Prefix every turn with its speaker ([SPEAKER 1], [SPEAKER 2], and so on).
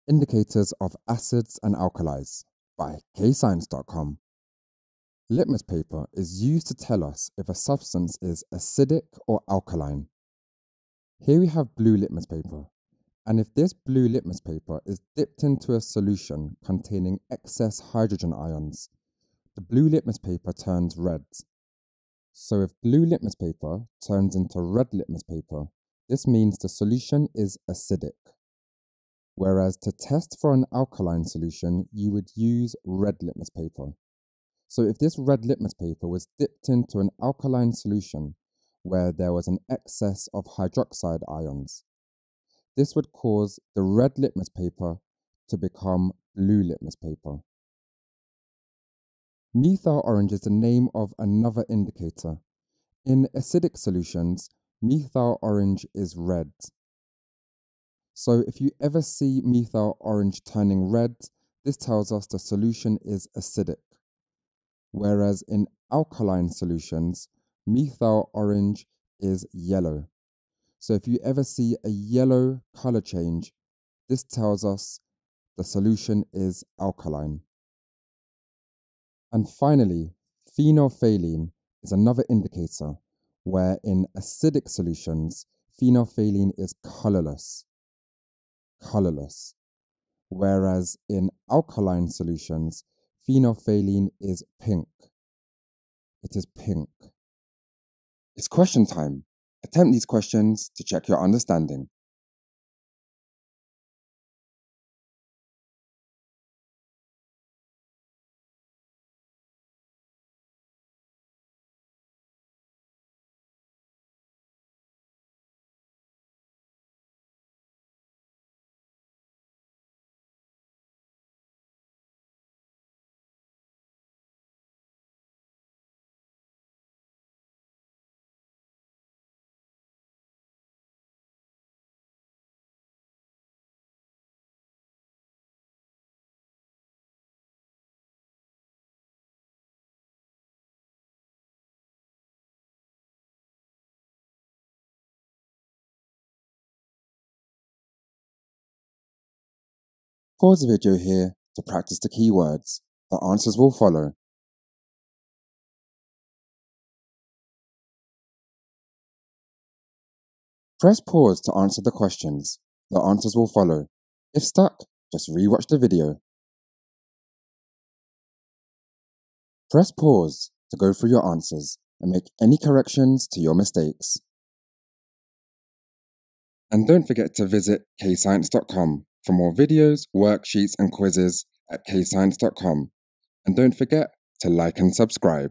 [SPEAKER 1] Indicators of Acids and Alkalis by KayScience.com. Litmus paper is used to tell us if a substance is acidic or alkaline. Here we have blue litmus paper, and if this blue litmus paper is dipped into a solution containing excess hydrogen ions, the blue litmus paper turns red. So if blue litmus paper turns into red litmus paper, this means the solution is acidic. Whereas to test for an alkaline solution, you would use red litmus paper. So if this red litmus paper was dipped into an alkaline solution where there was an excess of hydroxide ions, this would cause the red litmus paper to become blue litmus paper. Methylorange is the name of another indicator. In acidic solutions, methylorange is red. So if you ever see methylorange turning red, this tells us the solution is acidic. Whereas in alkaline solutions, methylorange is yellow. So if you ever see a yellow color change, this tells us the solution is alkaline. And finally, phenolphthalein is another indicator where in acidic solutions, phenolphthalein is colourless. Whereas in alkaline solutions, phenolphthalein is pink. It is pink. It's question time. Attempt these questions to check your understanding. Pause the video here to practice the keywords. The answers will follow. Press pause to answer the questions. The answers will follow. If stuck, just rewatch the video. Press pause to go through your answers and make any corrections to your mistakes. And don't forget to visit KayScience.com for more videos, worksheets and quizzes at KayScience.com. And don't forget to like and subscribe.